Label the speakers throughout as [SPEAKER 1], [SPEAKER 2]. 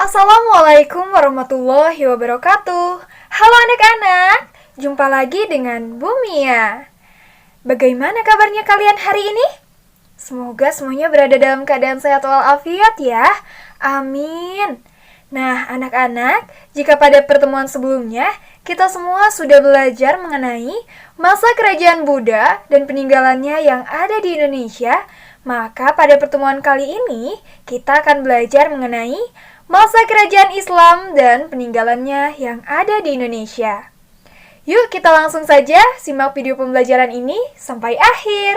[SPEAKER 1] Assalamualaikum warahmatullahi wabarakatuh. Halo anak-anak, jumpa lagi dengan Bu Mia. Bagaimana kabarnya kalian hari ini? Semoga semuanya berada dalam keadaan sehat walafiat ya. Amin. Nah, anak-anak, jika pada pertemuan sebelumnya kita semua sudah belajar mengenai masa kerajaan Buddha dan peninggalannya yang ada di Indonesia, maka pada pertemuan kali ini kita akan belajar mengenai masa kerajaan Islam dan peninggalannya yang ada di Indonesia. Yuk kita langsung saja simak video pembelajaran ini sampai akhir.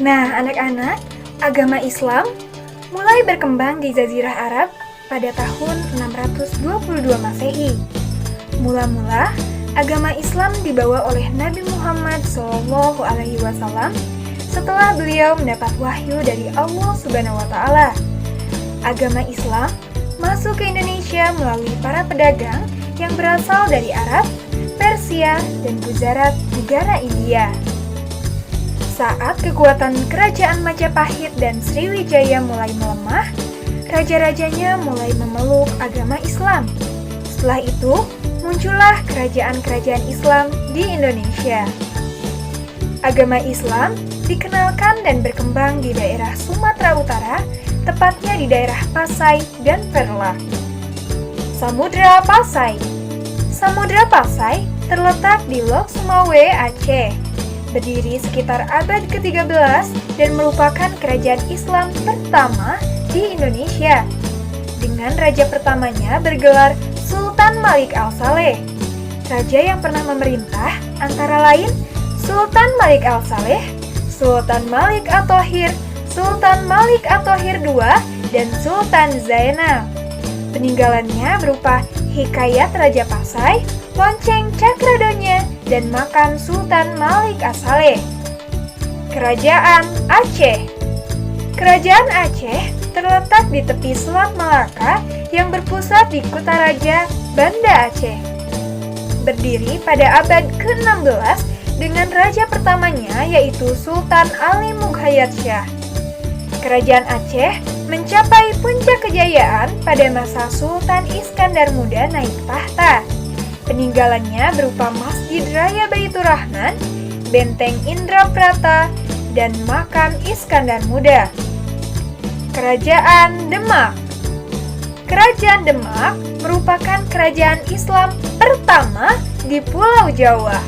[SPEAKER 1] Nah, anak-anak, agama Islam mulai berkembang di Jazirah Arab pada tahun 622 Masehi. Mula-mula, agama Islam dibawa oleh Nabi Muhammad SAW setelah beliau mendapat wahyu dari Allah Subhanahu wa Ta'ala. Agama Islam masuk ke Indonesia melalui para pedagang yang berasal dari Arab, Persia, dan Gujarat, negara India. Saat kekuatan kerajaan Majapahit dan Sriwijaya mulai melemah, raja-rajanya mulai memeluk agama Islam. Setelah itu, muncullah kerajaan-kerajaan Islam di Indonesia. Agama Islam dikenalkan dan berkembang di daerah Sumatera Utara, tepatnya di daerah Pasai dan Perla. Samudra Pasai. Samudra Pasai terletak di Lok Sumawe, Aceh. Berdiri sekitar abad ke-13 dan merupakan kerajaan Islam pertama di Indonesia. Dengan raja pertamanya bergelar Sultan Malik Al-Saleh. Raja yang pernah memerintah antara lain Sultan Malik Al-Saleh, Sultan Malik At-Thohir, Sultan Malik At-Thohir II, dan Sultan Zainal. Peninggalannya berupa Hikayat Raja Pasai, Lonceng Cakradonya, dan Makam Sultan Malik As-Saleh. Kerajaan Aceh. Kerajaan Aceh terletak di tepi Selat Malaka yang berpusat di Kutaraja, Banda Aceh. Berdiri pada abad ke-16 dengan raja pertamanya yaitu Sultan Ali Mughayat Shah. Kerajaan Aceh mencapai puncak kejayaan pada masa Sultan Iskandar Muda naik tahta. Peninggalannya berupa Masjid Raya Baitur Rahman, Benteng Indraprata, dan Makam Iskandar Muda. Kerajaan Demak. Kerajaan Demak merupakan kerajaan Islam pertama di Pulau Jawa.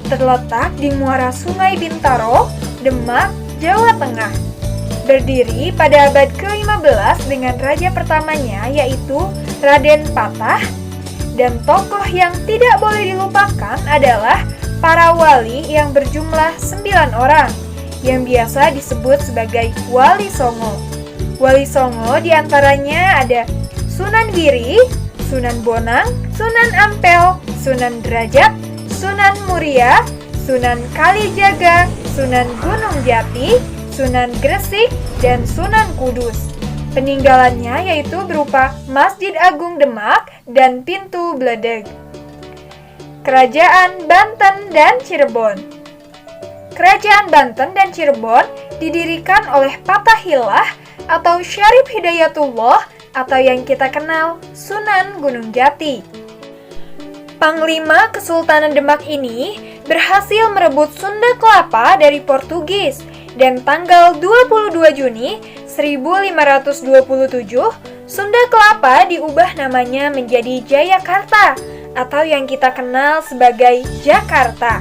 [SPEAKER 1] Terletak di muara Sungai Bintaro, Demak, Jawa Tengah. Berdiri pada abad ke-15 dengan raja pertamanya yaitu Raden Patah, dan tokoh yang tidak boleh dilupakan adalah para wali yang berjumlah 9 orang, yang biasa disebut sebagai Wali Songo. Wali Songo diantaranya ada Sunan Giri, Sunan Bonang, Sunan Ampel, Sunan Derajat, Sunan Muria, Sunan Kalijaga, Sunan Gunung Jati, Sunan Gresik, dan Sunan Kudus. Peninggalannya yaitu berupa Masjid Agung Demak dan Pintu Bledeg. Kerajaan Banten dan Cirebon. Kerajaan Banten dan Cirebon didirikan oleh Fatahillah atau Syarif Hidayatullah atau yang kita kenal Sunan Gunung Jati. Panglima Kesultanan Demak ini berhasil merebut Sunda Kelapa dari Portugis dan tanggal 22 Juni 1527 Sunda Kelapa diubah namanya menjadi Jayakarta atau yang kita kenal sebagai Jakarta.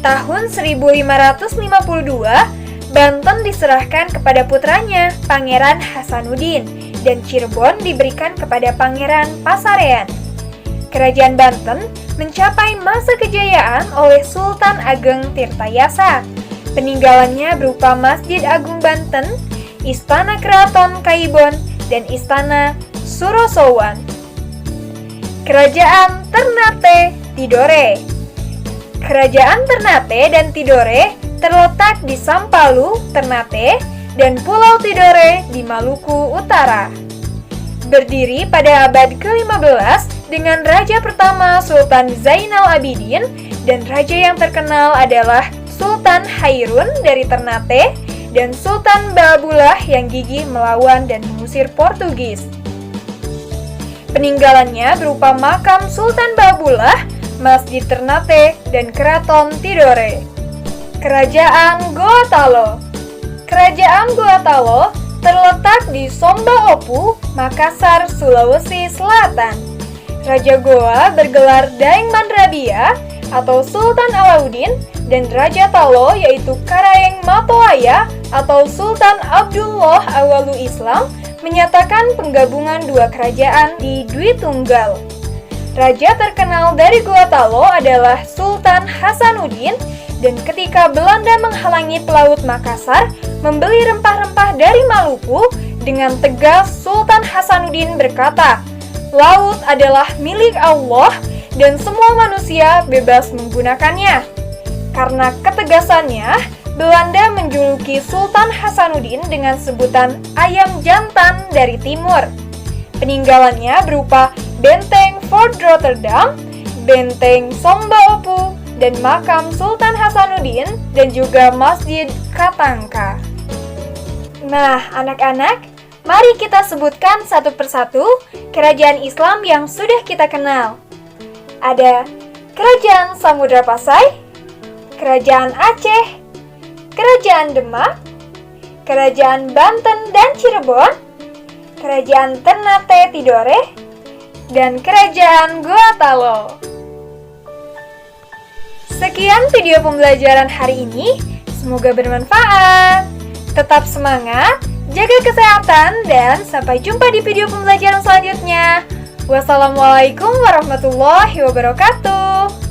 [SPEAKER 1] Tahun 1552 Banten diserahkan kepada putranya Pangeran Hasanuddin dan Cirebon diberikan kepada Pangeran Pasarean. Kerajaan Banten mencapai masa kejayaan oleh Sultan Ageng Tirtayasa. Peninggalannya berupa Masjid Agung Banten, Istana Keraton Kaibon, dan Istana Surosowan. Kerajaan Ternate Tidore. Kerajaan Ternate dan Tidore terletak di Sampalu, Ternate, dan Pulau Tidore di Maluku Utara. Berdiri pada abad ke-15 dengan raja pertama Sultan Zainal Abidin dan raja yang terkenal adalah Sultan Hairun dari Ternate dan Sultan Baabullah yang gigih melawan dan mengusir Portugis. Peninggalannya berupa makam Sultan Baabullah, Masjid Ternate, dan Keraton Tidore. Kerajaan Goa Talo. Kerajaan Goa Talo terletak di Sombaopu, Makassar, Sulawesi Selatan. Raja Goa bergelar Daeng Mandrabia atau Sultan Alauddin dan Raja Talo yaitu Karaeng Matoaya atau Sultan Abdullah Awalu Islam menyatakan penggabungan dua kerajaan di Dwi Tunggal. Raja terkenal dari Goa Talo adalah Sultan Hasanuddin dan ketika Belanda menghalangi pelaut Makassar membeli rempah-rempah dari Maluku, dengan tegas Sultan Hasanuddin berkata, "Laut adalah milik Allah dan semua manusia bebas menggunakannya." Karena ketegasannya, Belanda menjuluki Sultan Hasanuddin dengan sebutan ayam jantan dari timur. Peninggalannya berupa Benteng Fort Rotterdam, Benteng Sombaopu, dan makam Sultan Hasanuddin, dan juga Masjid Katangka. Nah, anak-anak, mari kita sebutkan satu persatu kerajaan Islam yang sudah kita kenal. Ada Kerajaan Samudra Pasai, Kerajaan Aceh, Kerajaan Demak, Kerajaan Banten dan Cirebon, Kerajaan Ternate Tidore, dan Kerajaan Goa Talo. Sekian video pembelajaran hari ini, semoga bermanfaat. Tetap semangat, jaga kesehatan, dan sampai jumpa di video pembelajaran selanjutnya. Wassalamualaikum warahmatullahi wabarakatuh.